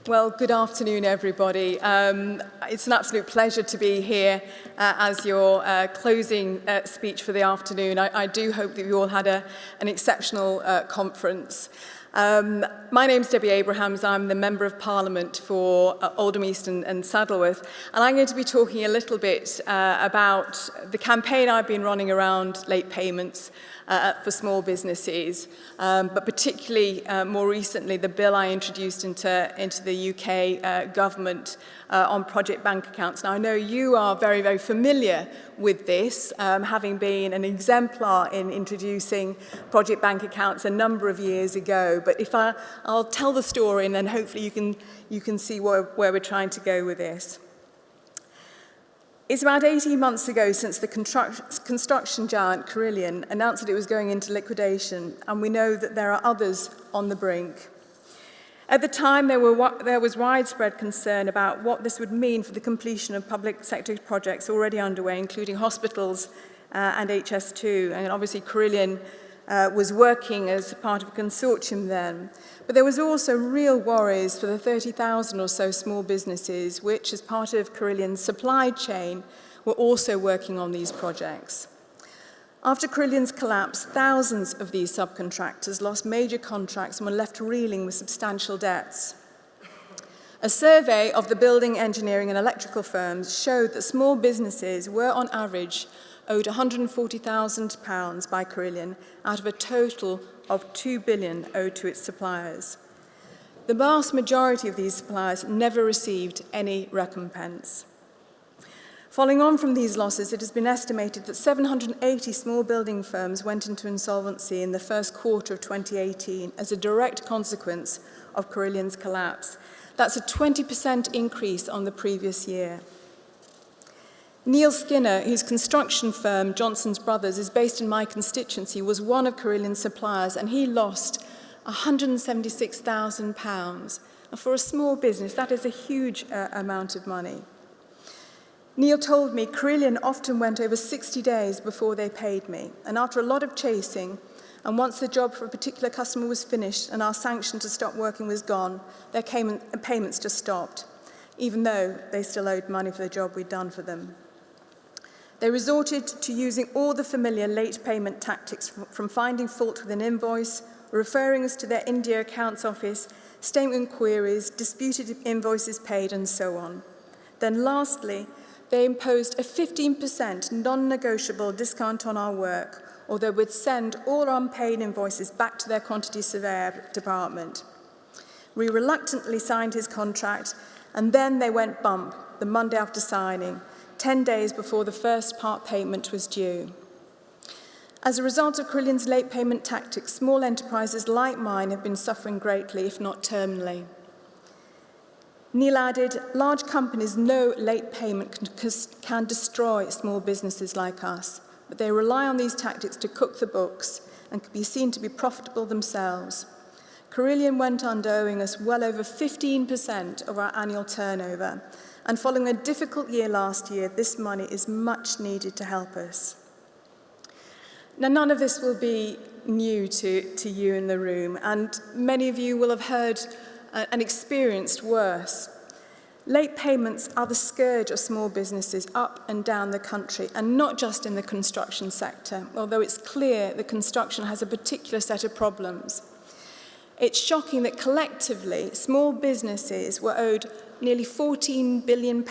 Well, good afternoon, everybody. It's an absolute pleasure to be here as your closing speech for the afternoon. I do hope that you all had an exceptional conference. My name's Debbie Abrahams. I'm the Member of Parliament for Oldham East and Saddleworth, and I'm going to be talking a little bit about the campaign I've been running around late payments for small businesses, but particularly more recently the bill I introduced into the UK government on project bank accounts. Now I know you are very, very familiar with this, having been an exemplar in introducing project bank accounts a number of years ago, but if I'll tell the story and then hopefully you can see where we're trying to go with this. It's about 18 months ago since the construction giant Carillion announced that it was going into liquidation, and we know that there are others on the brink. At the time, there was widespread concern about what this would mean for the completion of public sector projects already underway, including hospitals and HS2. And obviously, Carillion was working as part of a consortium then. But there was also real worries for the 30,000 or so small businesses, which, as part of Carillion's supply chain, were also working on these projects. After Carillion's collapse, thousands of these subcontractors lost major contracts and were left reeling with substantial debts. A survey of the building, engineering and electrical firms showed that small businesses were, on average, owed £140,000 by Carillion out of a total of £2 billion owed to its suppliers. The vast majority of these suppliers never received any recompense. Following on from these losses, it has been estimated that 780 small building firms went into insolvency in the first quarter of 2018 as a direct consequence of Carillion's collapse. That's a 20% increase on the previous year. Neil Skinner, whose construction firm, Johnson's Brothers, is based in my constituency, was one of Carillion's suppliers, and he lost £176,000. And for a small business, that is a huge amount of money. Neil told me Carillion often went over 60 days before they paid me, and after a lot of chasing, and once the job for a particular customer was finished and our sanction to stop working was gone, their payments just stopped, even though they still owed money for the job we'd done for them. They resorted to using all the familiar late payment tactics, from finding fault with an invoice, referring us to their India accounts office, statement queries, disputed invoices paid, and so on. Then lastly, they imposed a 15% non-negotiable discount on our work, or they would send all unpaid invoices back to their quantity surveyor department. We reluctantly signed his contract, and then they went bump the Monday after signing, 10 days before the first part payment was due. As a result of Carillion's late payment tactics, small enterprises like mine have been suffering greatly, if not terminally. Neil added, large companies know late payment can destroy small businesses like us, but they rely on these tactics to cook the books and can be seen to be profitable themselves. Carillion went under owing us well over 15% of our annual turnover, and following a difficult year last year, this money is much needed to help us. Now, none of this will be new to you in the room, and many of you will have heard and experienced worse. Late payments are the scourge of small businesses up and down the country, and not just in the construction sector, although it's clear that construction has a particular set of problems. It's shocking that collectively, small businesses were owed nearly £14 billion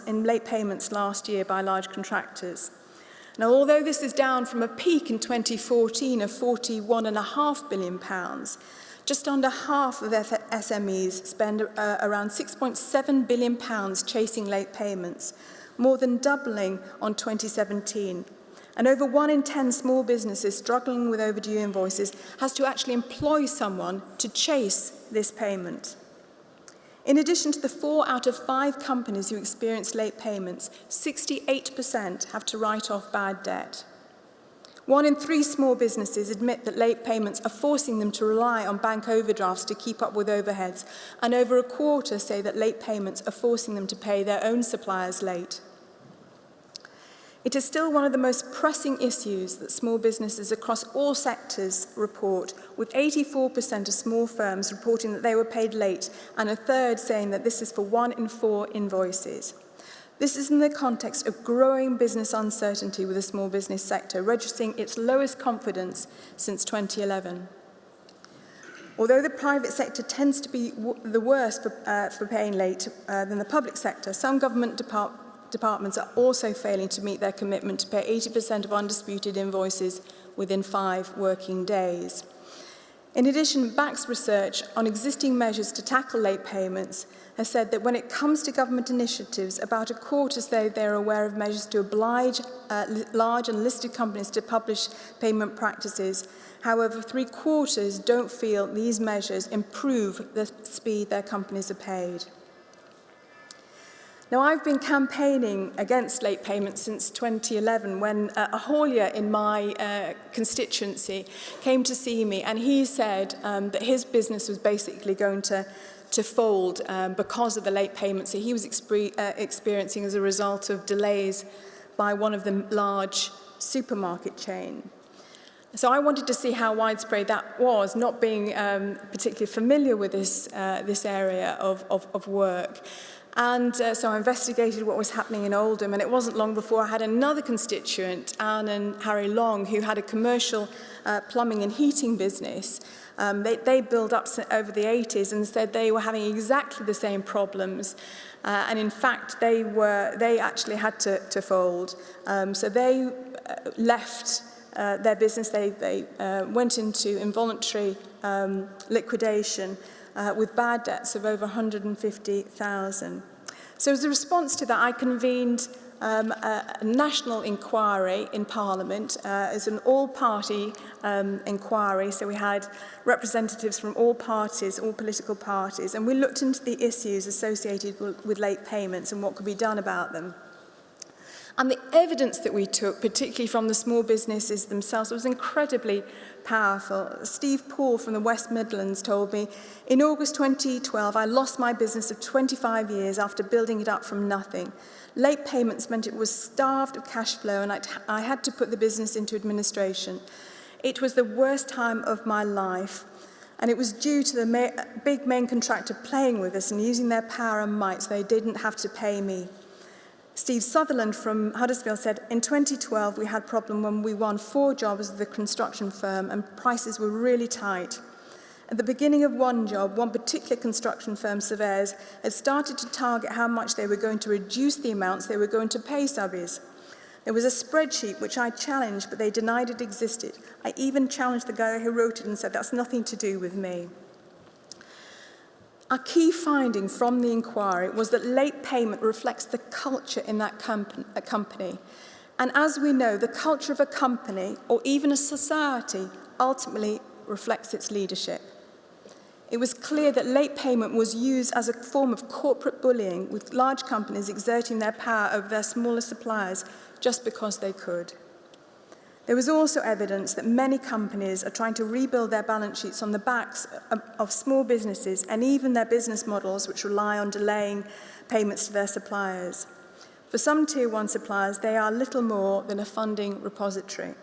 in late payments last year by large contractors. Now, although this is down from a peak in 2014 of £41.5 billion, just under half of SMEs spend around £6.7 billion chasing late payments, more than doubling on 2017. And over 1 in 10 small businesses struggling with overdue invoices has to actually employ someone to chase this payment. In addition to the 4 out of 5 companies who experience late payments, 68% have to write off bad debt. 1 in 3 small businesses admit that late payments are forcing them to rely on bank overdrafts to keep up with overheads, and over a quarter say that late payments are forcing them to pay their own suppliers late. It is still one of the most pressing issues that small businesses across all sectors report, with 84% of small firms reporting that they were paid late and a third saying that this is for 1 in 4 invoices. This is in the context of growing business uncertainty with the small business sector, registering its lowest confidence since 2011. Although the private sector tends to be the worst for paying late than the public sector, some government departments are also failing to meet their commitment to pay 80% of undisputed invoices within 5 working days. In addition, BAC's research on existing measures to tackle late payments has said that when it comes to government initiatives, about a quarter say they're aware of measures to oblige large and listed companies to publish payment practices. However, 3/4 don't feel these measures improve the speed their companies are paid. Now, I've been campaigning against late payments since 2011 when a haulier in my constituency came to see me, and he said that his business was basically going to fold because of the late payments that he was experiencing as a result of delays by one of the large supermarket chains. So I wanted to see how widespread that was, not being particularly familiar with this area of work. And so I investigated what was happening in Oldham, and it wasn't long before I had another constituent, Anne and Harry Long, who had a commercial plumbing and heating business. They built up over the 80s and said they were having exactly the same problems. And in fact, they actually had to fold. So they left their business. They went into involuntary liquidation with bad debts of over 150,000. So as a response to that, I convened a national inquiry in Parliament as an all-party inquiry. So we had representatives from all parties, all political parties, and we looked into the issues associated with late payments and what could be done about them. And the evidence that we took, particularly from the small businesses themselves, was incredibly powerful. Steve Paul from the West Midlands told me, in August 2012, I lost my business of 25 years after building it up from nothing. Late payments meant it was starved of cash flow, and I had to put the business into administration. It was the worst time of my life, and it was due to the big main contractor playing with us and using their power and might so they didn't have to pay me. Steve Sutherland from Huddersfield said, in 2012, we had a problem when we won 4 jobs with the construction firm and prices were really tight. At the beginning of one job, one particular construction firm, surveyors, had started to target how much they were going to reduce the amounts they were going to pay subbies. There was a spreadsheet which I challenged, but they denied it existed. I even challenged the guy who wrote it and said, that's nothing to do with me. A key finding from the inquiry was that late payment reflects the culture in that company. And as we know, the culture of a company, or even a society, ultimately reflects its leadership. It was clear that late payment was used as a form of corporate bullying, with large companies exerting their power over their smaller suppliers just because they could. There was also evidence that many companies are trying to rebuild their balance sheets on the backs of small businesses and even their business models which rely on delaying payments to their suppliers. For some Tier 1 suppliers, they are little more than a funding repository.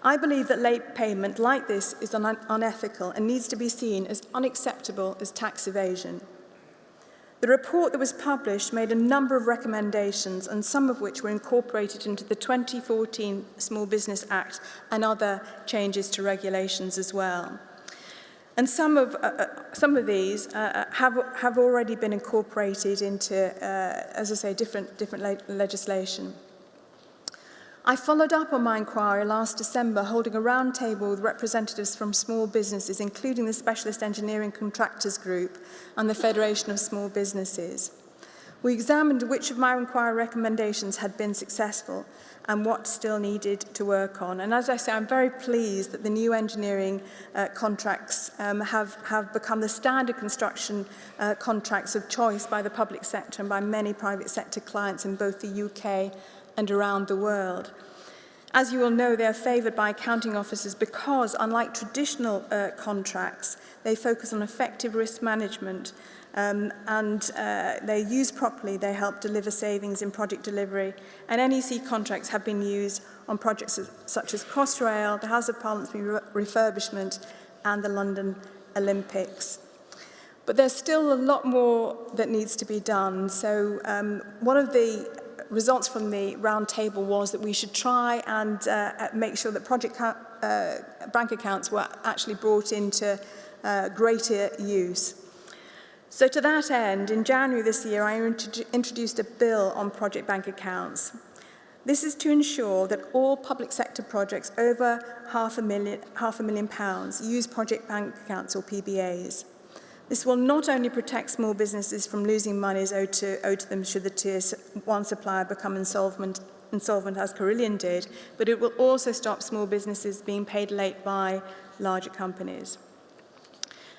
I believe that late payment like this is unethical and needs to be seen as unacceptable as tax evasion. The report that was published made a number of recommendations, and some of which were incorporated into the 2014 Small Business Act and other changes to regulations as well. And some of these have already been incorporated into, as I say, different legislation. I followed up on my inquiry last December, holding a roundtable with representatives from small businesses, including the Specialist Engineering Contractors Group and the Federation of Small Businesses. We examined which of my inquiry recommendations had been successful and what still needed to work on. And as I say, I'm very pleased that the new engineering contracts have become the standard construction contracts of choice by the public sector and by many private sector clients in both the UK and around the world. As you will know, they are favoured by accounting officers because, unlike traditional contracts, they focus on effective risk management and they're used properly. They help deliver savings in project delivery, and NEC contracts have been used on projects such as Crossrail, the House of Parliament's refurbishment, and the London Olympics. But there's still a lot more that needs to be done. So one of the results from the round table was that we should try and make sure that project bank accounts were actually brought into greater use. So to that end, in January this year, I introduced a bill on project bank accounts. This is to ensure that all public sector projects over £500,000 use project bank accounts or PBAs. This will not only protect small businesses from losing monies owed to them should the Tier 1 supplier become insolvent as Carillion did, but it will also stop small businesses being paid late by larger companies.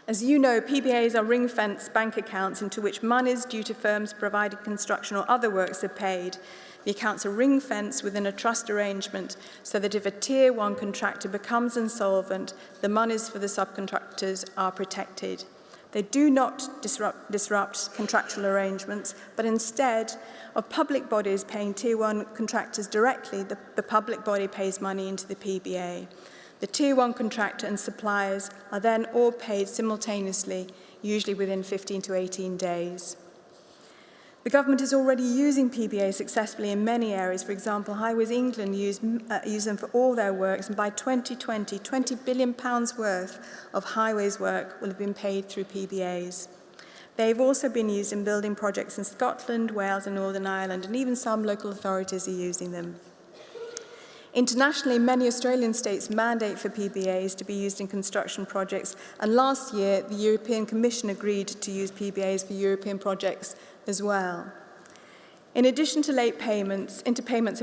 As you know, PBAs are ring-fenced bank accounts into which monies due to firms providing construction or other works are paid. The accounts are ring-fenced within a trust arrangement so that if a Tier 1 contractor becomes insolvent, the monies for the subcontractors are protected. They do not disrupt contractual arrangements, but instead of public bodies paying Tier 1 contractors directly, the public body pays money into the PBA. The Tier 1 contractor and suppliers are then all paid simultaneously, usually within 15 to 18 days. The government is already using PBA successfully in many areas. For example, Highways England use them for all their works, and by 2020, £20 billion worth of highways work will have been paid through PBAs. They've also been used in building projects in Scotland, Wales and Northern Ireland, and even some local authorities are using them. Internationally, many Australian states mandate for PBAs to be used in construction projects, and last year the European Commission agreed to use PBAs for European projects as well. In addition to late payments, interpayments,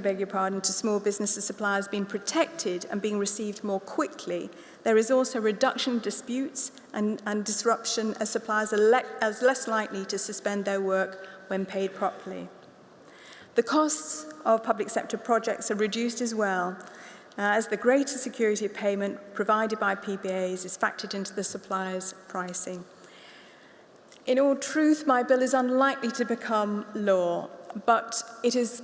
to small businesses suppliers being protected and being received more quickly, there is also reduction in disputes and disruption as suppliers are less likely to suspend their work when paid properly. The costs of public sector projects are reduced as well, as the greater security of payment provided by PBAs is factored into the supplier's pricing. In all truth, my bill is unlikely to become law, but it has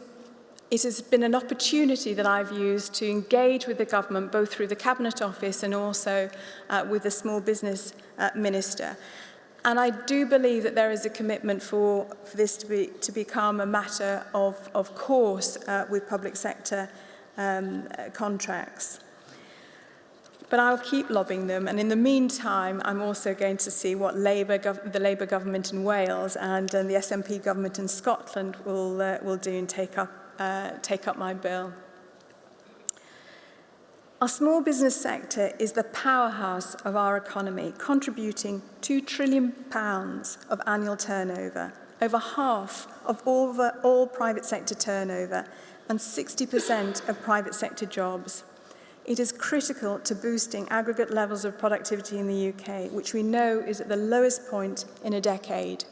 been an opportunity that I've used to engage with the government, both through the Cabinet Office and also with the Small Business Minister. And I do believe that there is a commitment for this to become a matter of course with public sector contracts. But I'll keep lobbying them, and in the meantime, I'm also going to see what the Labour government in Wales and the SNP government in Scotland will do and take up my bill. Our small business sector is the powerhouse of our economy, contributing £2 trillion of annual turnover, over half of all private sector turnover, and 60% of private sector jobs. It is critical to boosting aggregate levels of productivity in the UK, which we know is at the lowest point in a decade.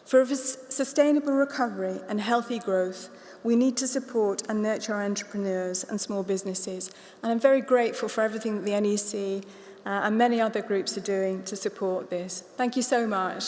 For a sustainable recovery and healthy growth, we need to support and nurture our entrepreneurs and small businesses. And I'm very grateful for everything that the NEC and many other groups are doing to support this. Thank you so much.